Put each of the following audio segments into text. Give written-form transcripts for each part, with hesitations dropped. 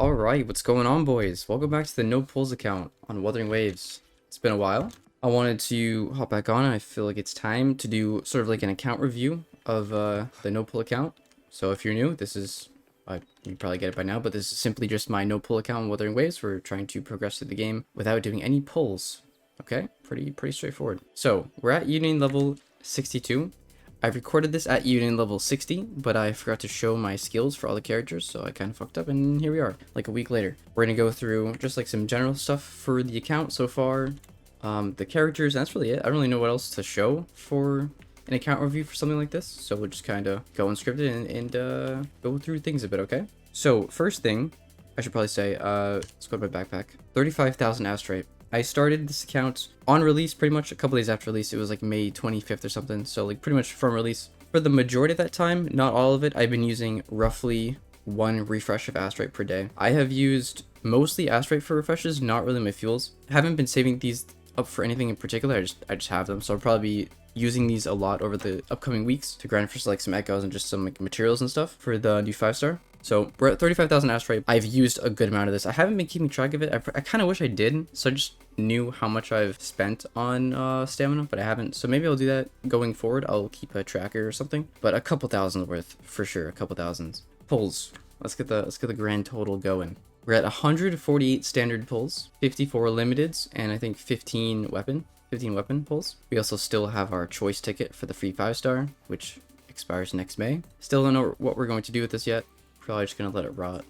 Alright, what's going on, boys? Welcome back to the No Pulls account on Wuthering Waves. It's been a while. I wanted to hop back on and I feel like it's time to do sort of like an account review of the No Pull account. So if you're new, this is, you probably get it by now, but this is simply just my No Pull account on Wuthering Waves. We're trying to progress through the game without doing any pulls. Okay, pretty straightforward. So we're at Union level 62. I recorded this at Union level 60, but I forgot to show my skills for all the characters, so I kind of fucked up, and here we are, like a week later. We're gonna go through just like some general stuff for the account so far, the characters, and that's really it. I don't really know what else to show for an account review for something like this, so we'll just kind of go unscripted and go through things a bit, okay? So, first thing, I should probably say, let's go to my backpack. 35,000 astrite. I started this account on release pretty much a couple days after release. It was like May 25th or something. So like pretty much from release. For the majority of that time, not all of it, I've been using roughly 1 refresh of astrite per day. I have used mostly astrite for refreshes, not really my fuels. I haven't been saving these up for anything in particular. I just have them. So I'll probably be using these a lot over the upcoming weeks to grind for like some echoes and just some like materials and stuff for the new 5-star. So we're at 35,000 astrite. I've used a good amount of this. I haven't been keeping track of it. I kind of wish I did. So I just knew how much I've spent on stamina, but I haven't. So maybe I'll do that going forward. I'll keep a tracker or something. But a couple thousand worth for sure. A couple thousands. Pulls. Let's get the grand total going. We're at 148 standard pulls, 54 limiteds, and I think 15 weapon pulls. We also still have our choice ticket for the free 5-star, which expires next May. Still don't know what we're going to do with this yet. Probably just gonna let it rot.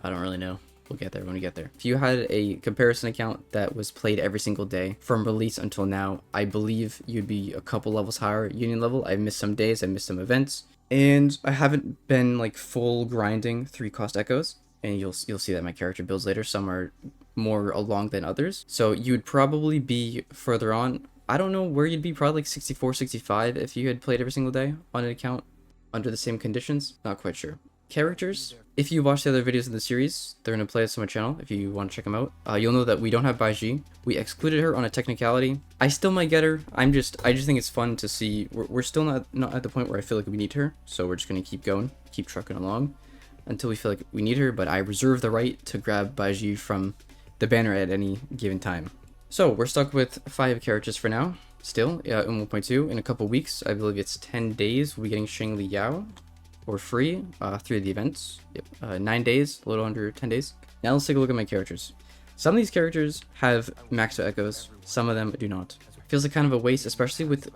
I don't really know. We'll get there when we get there. If you had a comparison account that was played every single day from release until now, I believe you'd be a couple levels higher at Union level. I've missed some days, I missed some events, and I haven't been like full grinding 3 cost echoes. And you'll see that my character builds later. Some are more along than others. So you'd probably be further on. I don't know where you'd be, probably like 64, 65 if you had played every single day on an account under the same conditions. Not quite sure. Characters, if you watch the other videos in the series, they're in a playlist on my channel if you want to check them out. You'll know that we don't have Baiji. We excluded her on a technicality. I still might get her. I just think it's fun to see. We're still not at the point where I feel like we need her, so we're just gonna keep going, keep trucking along until we feel like we need her, but I reserve the right to grab Baiji from the banner at any given time. So we're stuck with 5 characters for now, still, in 1.2. In a couple weeks, I believe it's 10 days, we'll be getting Sheng Li Yao for free through the events. Yep. 9 days, a little under 10 days. Now let's take a look at my characters. Some of these characters have maxed out echoes, some of them do not. Feels like kind of a waste, especially with...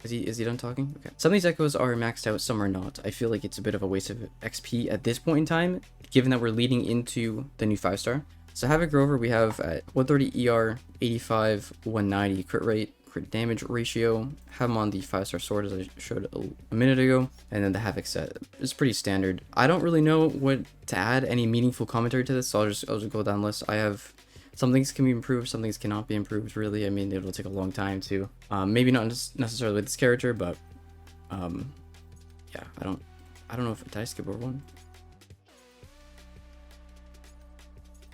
Is he done talking? Okay. Some of these echoes are maxed out, some are not. I feel like it's a bit of a waste of XP at this point in time, given that we're leading into the new 5-star. So Havoc Rover we have at 130 ER, 85, 190 crit rate, crit damage ratio. Have him on the 5-star sword as I showed a minute ago. And then the Havoc set is pretty standard. I don't really know what to add any meaningful commentary to this, so I'll just go down the list. I have some things can be improved, some things cannot be improved, really. I mean, it'll take a long time to, maybe not necessarily with this character, but, yeah, I don't know if, did I skip over one?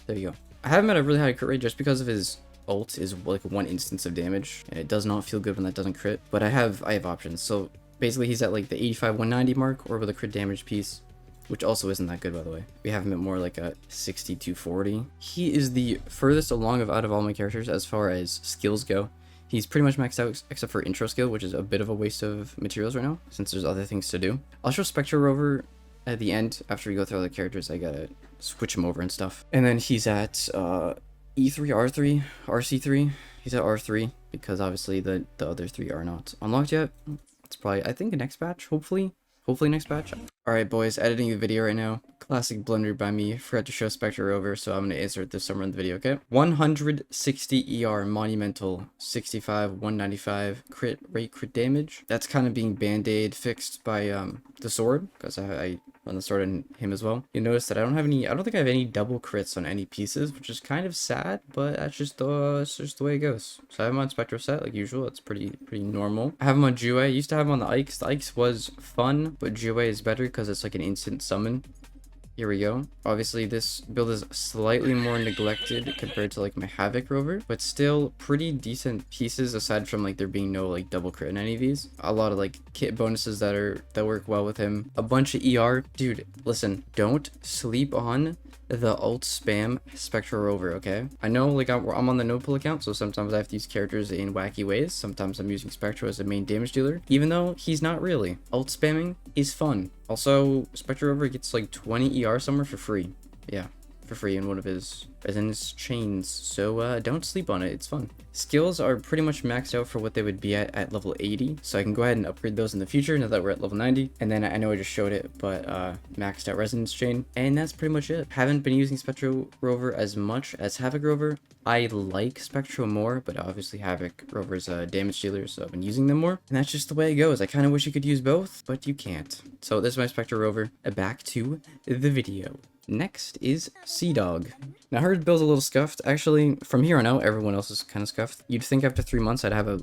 There you go. I have him at a really high crit rate just because of his ult is like 1 instance of damage, and it does not feel good when that doesn't crit, but I have options. So basically he's at like the 85, 190 mark, or with a crit damage piece, which also isn't that good, by the way. We have him at more like a 60 to 40. He is the furthest along out of all my characters as far as skills go. He's pretty much maxed out except for intro skill, which is a bit of a waste of materials right now, since there's other things to do. I'll show Spectro Rover at the end. After we go through all the characters, I gotta switch him over and stuff. And then he's at E3, R3, RC3. He's at R3, because obviously the other 3 are not unlocked yet. It's probably, I think, next batch, hopefully next batch. Alright boys, editing the video right now. Classic blunder by me. Forgot to show Spectro Rover, so I'm gonna insert this somewhere in the video, okay? 160 ER monumental, 65, 195 crit rate, crit damage. That's kind of being band-aid fixed by the sword, because I run the sword in him as well. You notice that I don't think I have any double crits on any pieces, which is kind of sad, but that's just the way it goes. So I have him on Spectro set like usual. It's pretty normal. I have him on Jue. I used to have him on the Ikes. The Ikes was fun, but Jue is better because it's like an instant summon. Here we go. Obviously, this build is slightly more neglected compared to like my Havoc Rover, but still pretty decent pieces aside from like there being no like double crit in any of these. A lot of like kit bonuses that work well with him. A bunch of ER. Dude, listen, don't sleep on the alt spam Spectro Rover, okay? I know like I'm on the no pull account, so sometimes I have to use characters in wacky ways. Sometimes I'm using Spectro as a main damage dealer, even though he's not really. Alt spamming is fun. Also, Spectro Rover gets like 20 ER somewhere for free. Yeah, for free in one of his resonance chains, so don't sleep on it. It's fun. Skills are pretty much maxed out for what they would be at level 80, so I can go ahead and upgrade those in the future now that we're at level 90. And then I know I just showed it, but maxed out resonance chain, and that's pretty much it. Haven't been using Spectro Rover as much as Havoc Rover. I like Spectro more, but obviously Havoc Rover's a damage dealer, so I've been using them more, and that's just the way it goes. I kind of wish you could use both, but you can't. So this is my Spectro Rover. Back to the video. Next is Sea Dog. Now her build's a little scuffed. Actually, from here on out, everyone else is kind of scuffed. You'd think after 3 months I'd have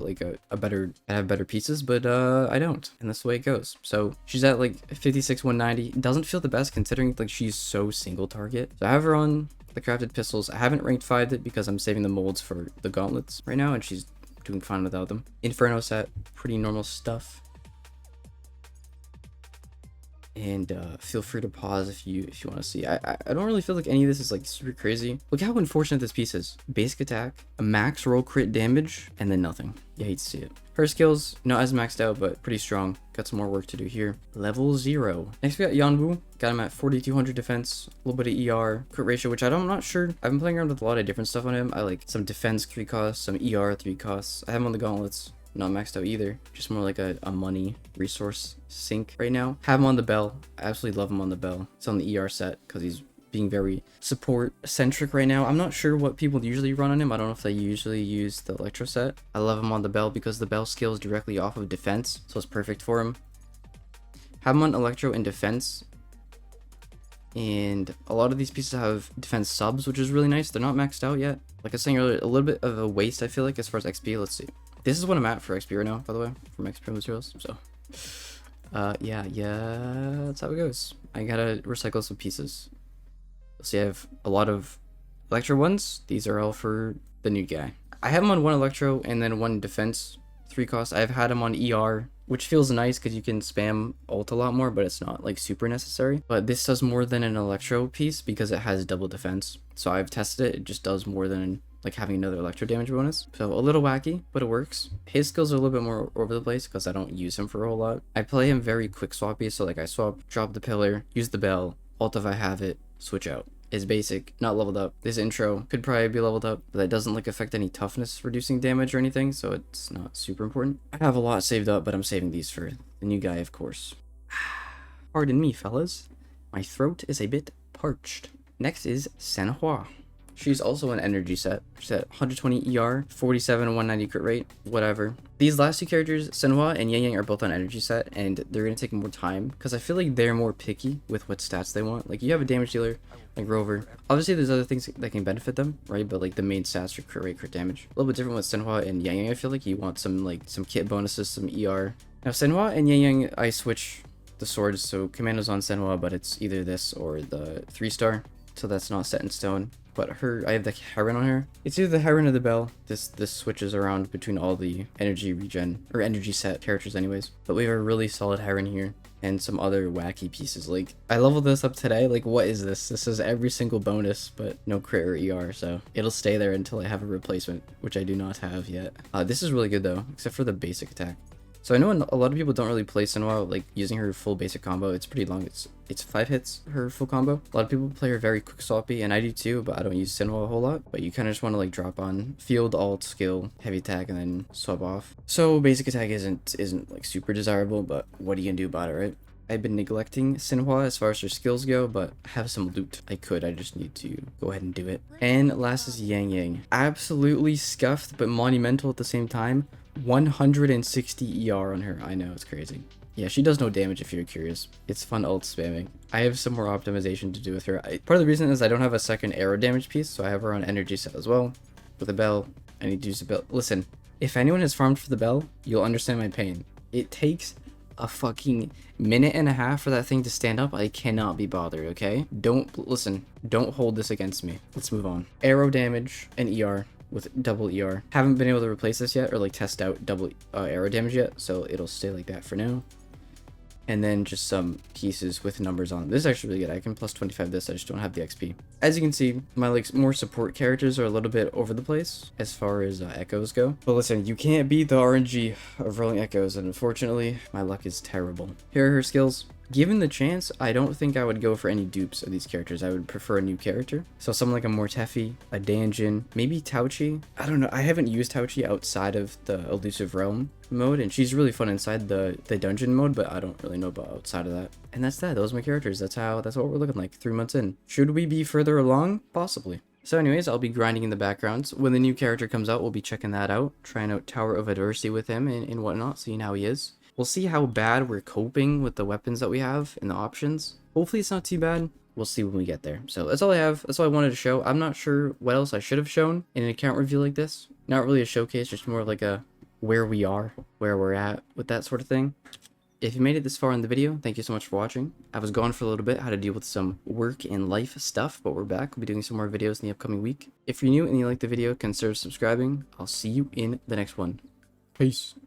better pieces, but I don't, and that's the way it goes. So she's at like 56, 190. Doesn't feel the best considering like she's so single target. So I have her on the crafted pistols. I haven't ranked 5'd it because I'm saving the molds for the gauntlets right now, and she's doing fine without them. Inferno set, pretty normal stuff. And feel free to pause if you want to see. I don't really feel like any of this is like super crazy. Look how unfortunate this piece is. Basic attack, a max roll crit damage, and then nothing. You hate to see it. Her skills, not as maxed out, but pretty strong. Got some more work to do here. Level 0. Next we got Yuanwu. Got him at 4200 defense, a little bit of ER, crit ratio, which I'm not sure. I've been playing around with a lot of different stuff on him. I like some defense 3 costs, some ER 3 costs. I have him on the gauntlets. Not maxed out either, just more like a money resource sink right now. Have him on the bell. I absolutely love him on the bell. It's on the ER set because he's being very support centric right now. I'm not sure what people usually run on him. I don't know if they usually use the electro set. I love him on the bell because the bell scales directly off of defense, so it's perfect for him. Have him on electro and defense, and a lot of these pieces have defense subs, which is really nice. They're not maxed out yet. Like I was saying earlier, a little bit of a waste I feel like as far as XP. Let's see. This is what I'm at for XP right now, by the way, from XP materials. So, yeah, that's how it goes. I gotta recycle some pieces. See, I have a lot of electro ones. These are all for the new guy. I have him on 1 electro and then 1 defense, 3 costs. I've had him on ER, which feels nice because you can spam ult a lot more, but it's not like super necessary. But this does more than an electro piece because it has double defense. So I've tested it. It just does more than like having another electro damage bonus. So a little wacky, but it works. His skills are a little bit more over the place because I don't use him for a whole lot. I play him very quick swappy, so like I swap, drop the pillar, use the bell, ult if I have it, switch out. Is basic, not leveled up. This intro could probably be leveled up, but that doesn't like affect any toughness reducing damage or anything, so it's not super important. I have a lot saved up, but I'm saving these for the new guy, of course. Pardon me, fellas. My throat is a bit parched. Next is Sanhua. She's also an energy set. She's at 120 ER, 47, 190 crit rate, whatever. These last 2 characters, Sanhua and Yangyang, are both on energy set, and they're going to take more time because I feel like they're more picky with what stats they want. Like, you have a damage dealer, like Rover. Obviously, there's other things that can benefit them, right? But, like, the main stats are crit rate, crit damage. A little bit different with Sanhua and Yangyang, I feel like. You want some, like, some kit bonuses, some ER. Now, Sanhua and Yangyang, I switch the swords, so Commando's on Sanhua, but it's either this or the 3-star, so that's not set in stone. But I have the Heron on her. It's either the Heron or the Bell. This switches around between all the energy regen, or energy set characters anyways. But we have a really solid Heron here, and some other wacky pieces. Like, I leveled this up today. Like, what is this? This is every single bonus, but no crit or ER, so it'll stay there until I have a replacement, which I do not have yet. This is really good though, except for the basic attack. So I know a lot of people don't really play Sanhua like using her full basic combo. It's pretty long. It's 5 hits her full combo. A lot of people play her very quick swappy, and I do too, but I don't use Sanhua a whole lot. But you kind of just want to like drop on field, alt, skill, heavy attack, and then swap off. So basic attack isn't like super desirable, but what are you gonna do about it, right? I've been neglecting Sanhua as far as her skills go, but I have some loot. I just need to go ahead and do it. And last is Yangyang. Absolutely scuffed, but monumental at the same time. 160 ER on her. I know, it's crazy. Yeah, she does no damage if you're curious. It's fun ult spamming. I have some more optimization to do with her. Part of the reason is I don't have a second arrow damage piece, so I have her on energy set as well. With a bell, I need to use a bell. Listen, if anyone has farmed for the bell, you'll understand my pain. It takes a fucking minute and a half for that thing to stand up. I cannot be bothered, okay? Listen, don't hold this against me. Let's move on. Arrow damage and ER with double ER. Haven't been able to replace this yet or like test out double arrow damage yet, so it'll stay like that for now. And then just some pieces with numbers on. This is actually really good. I can plus 25 this. I just don't have the XP. As you can see, my like more support characters are a little bit over the place as far as echoes go. But listen, you can't beat the RNG of rolling echoes, and unfortunately, my luck is terrible. Here are her skills. Given the chance, I don't think I would go for any dupes of these characters. I would prefer a new character. So someone like a Mortefi, a Danjin, maybe Tauchi. I don't know. I haven't used Tauchi outside of the Elusive Realm mode, and she's really fun inside the dungeon mode, but I don't really know about outside of that. And that's that. Those are my characters. That's what we're looking like 3 months in. Should we be further along? Possibly. So anyways, I'll be grinding in the backgrounds. When the new character comes out, we'll be checking that out, trying out Tower of Adversity with him and whatnot, seeing how he is. We'll see how bad we're coping with the weapons that we have and the options. Hopefully it's not too bad. We'll see when we get there. So that's all I have. That's all I wanted to show. I'm not sure what else I should have shown in an account review like this. Not really a showcase, just more like a where we are, where we're at with that sort of thing. If you made it this far in the video, thank you so much for watching. I was gone for a little bit, had to deal with some work and life stuff, but we're back. We'll be doing some more videos in the upcoming week. If you're new and you like the video, consider subscribing. I'll see you in the next one. Peace.